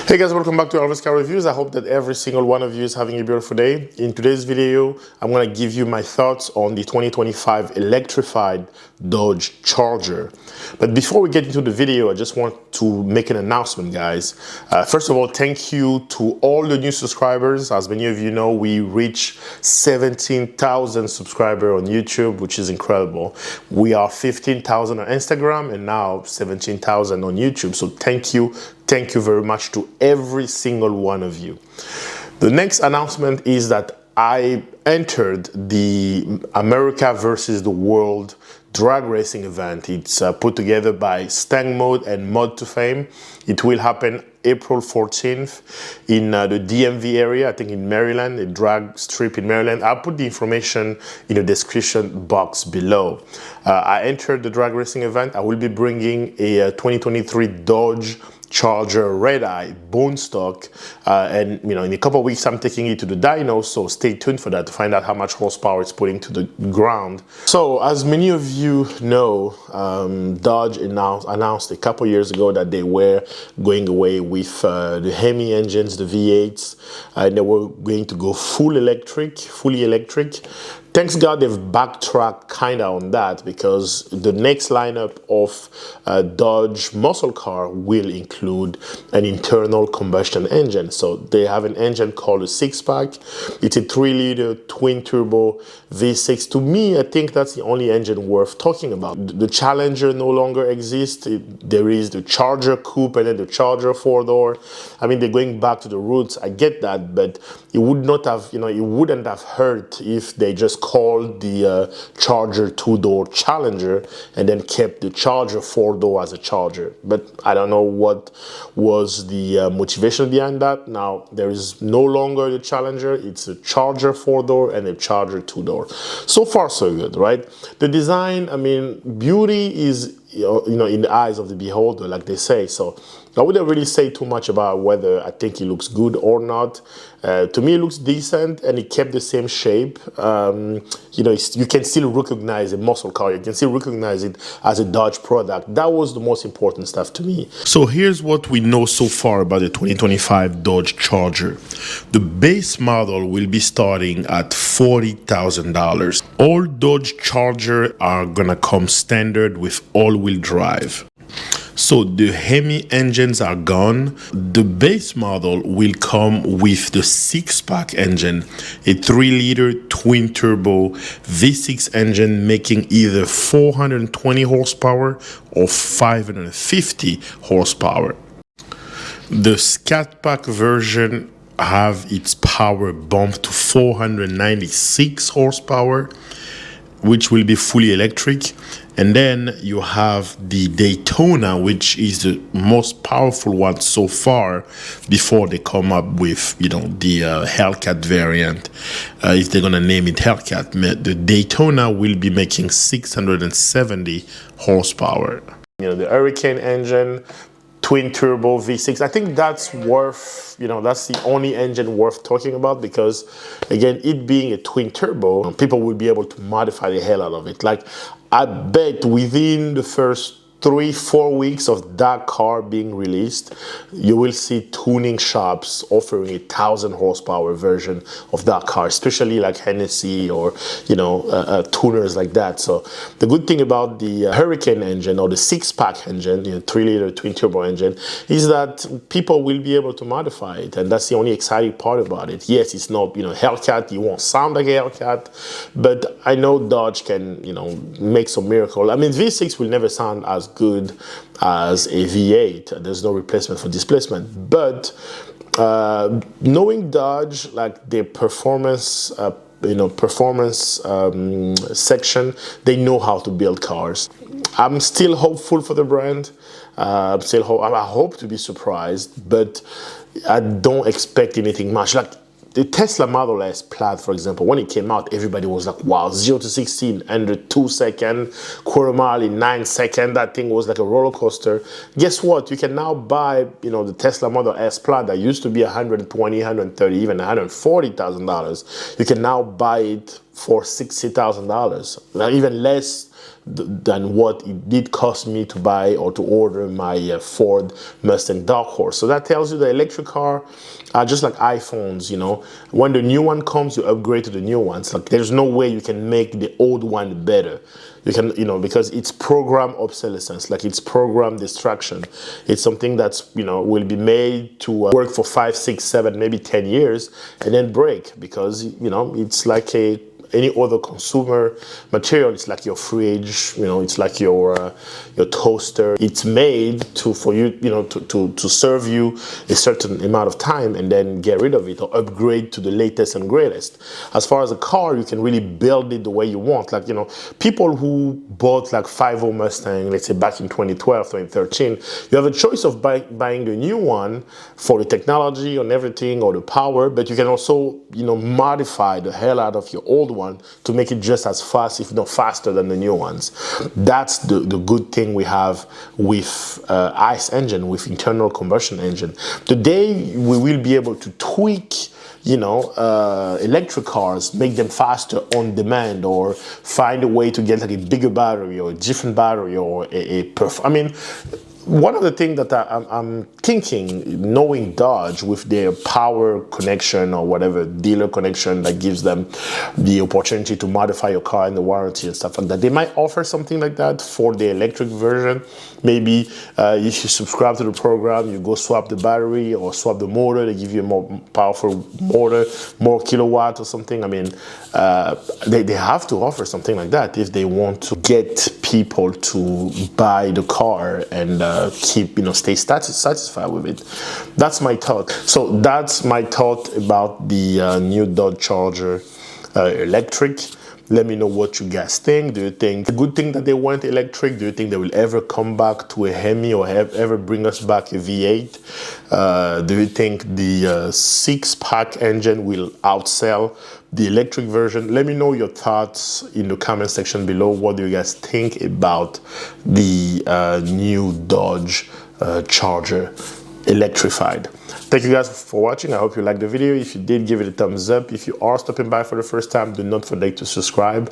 Hey guys, welcome back to Elvis Car Reviews. I hope that every single one of you is having a beautiful day. In today's video, I'm going to give you my thoughts on the 2025 Electrified Dodge Charger. But before we get into the video, I just want to make an announcement, guys. First of all, thank you to all the new subscribers. As many of you know, we reached 17,000 subscribers on YouTube, which is incredible. We are 15,000 on Instagram and now 17,000 on YouTube. So thank you. Thank you very much to every single one of you. The next announcement is that I entered the America versus the World drag racing event. It's put together by Stang Mode and Mod to Fame. It will happen April 14th in the DMV area, I think in Maryland, a drag strip in Maryland. I'll put the information in the description box below. I entered the drag racing event. I will be bringing a 2023 Dodge Charger Red Eye bone stock, and in a couple of weeks I'm taking it to the dyno, so stay tuned for that to find out how much horsepower it's putting to the ground. So as many of you know, Dodge announced a couple years ago that they were going away with the Hemi engines, the V8s, and they were going to go fully electric. Thanks God they've backtracked kind of on that, because the next lineup of Dodge muscle car will include an internal combustion engine. So they have an engine called a six-pack. It's a 3-liter twin-turbo V6. To me, I think that's the only engine worth talking about. The Challenger no longer exists. There is the Charger Coupe and then the Charger 4-door. I mean, they're going back to the roots. I get that, but it would not have, it wouldn't have hurt if they just called the Charger 2-door Challenger and then kept the Charger 4-door as a Charger. But I don't know what was the motivation behind that. Now, there is no longer the Challenger. It's a Charger 4-door and a Charger 2-door. So far, so good, right? The design, I mean, beauty is, in the eyes of the beholder, like they say. So I wouldn't really say too much about whether I think it looks good or not. To me, it looks decent, and it kept the same shape. You can still recognize a muscle car. You can still recognize it as a Dodge product. That was the most important stuff to me. So here's what we know so far about the 2025 Dodge Charger. The base model will be starting at $40,000. All Dodge Charger are gonna come standard with all-wheel drive. So the Hemi engines are gone. The base model will come with the six-pack engine, a 3-liter twin-turbo V6 engine making either 420 horsepower or 550 horsepower. The Scat Pack version have its power bumped to 496 horsepower, which will be fully electric. And then you have the Daytona, which is the most powerful one so far before they come up with, the Hellcat variant. If they're going to name it Hellcat, the Daytona will be making 670 horsepower. The Hurricane engine, twin turbo V6. I think that's worth, that's the only engine worth talking about, because again, it being a twin turbo, people will be able to modify the hell out of it. Like, I bet within the first 3-4 weeks of that car being released, you will see tuning shops offering a 1,000 horsepower version of that car, especially like Hennessy or tuners like that. So the good thing about the Hurricane engine, or the six-pack engine, 3-liter twin turbo engine, is that people will be able to modify it, and that's the only exciting part about it. Yes, it's not Hellcat. You won't sound like a Hellcat, but I know Dodge can make some miracle. I mean, V6 will never sound as good as a V8. There's no replacement for displacement. But knowing Dodge, like their performance section, they know how to build cars. I'm still hopeful for the brand. I hope to be surprised, but I don't expect anything much. Like the Tesla Model S Plaid, for example, when it came out, everybody was like, wow, 0 to 60 under 2 seconds, quarter mile in 9 seconds. That thing was like a roller coaster. Guess what? You can now buy, the Tesla Model S Plaid that used to be $120,000, $130,000, even $140,000. You can now buy it for $60,000, even less than what it did cost me to buy or to order my Ford Mustang Dark Horse. So that tells you the electric car are just like iPhones, you know. When the new one comes, you upgrade to the new ones. Like there's no way you can make the old one better. You can, you know, because it's program obsolescence, like it's program distraction. It's something that's, you know, will be made to work for 5, 6, 7, maybe 10 years and then break, because, you know, it's like any other consumer material. It's like your fridge, you know, it's like your toaster. It's made for you, you know, to serve you a certain amount of time and then get rid of it or upgrade to the latest and greatest. As far as a car, you can really build it the way you want. Like, you know, people who bought like 5.0 Mustang, let's say back in 2012, 2013, you have a choice of buying the new one for the technology and everything or the power, but you can also, you know, modify the hell out of your old one to make it just as fast, if not faster, than the new ones. That's the good thing we have with ICE engine, with internal combustion engine. Today we will be able to tweak, you know, electric cars, make them faster on demand, or find a way to get like a bigger battery or a different battery or I mean, one of the things that I'm thinking, knowing Dodge with their power connection or whatever dealer connection that gives them the opportunity to modify your car and the warranty and stuff like that, they might offer something like that for the electric version. Maybe if you subscribe to the program, you go swap the battery or swap the motor. They give you a more powerful motor, more kilowatt or something. I mean, they have to offer something like that if they want to get people to buy the car and keep, you know, stay satisfied with it. That's my thought. So that's my thought about the new Dodge Charger electric. Let me know what you guys think. Do you think it's a good thing that they went electric? Do you think they will ever come back to a Hemi or ever bring us back a V8? Do you think the 6-pack engine will outsell the electric version? Let me know your thoughts in the comment section below. What do you guys think about the new Dodge Charger Electrified? Thank you guys for watching. I hope you liked the video. If you did, give it a thumbs up. If you are stopping by for the first time, do not forget to subscribe.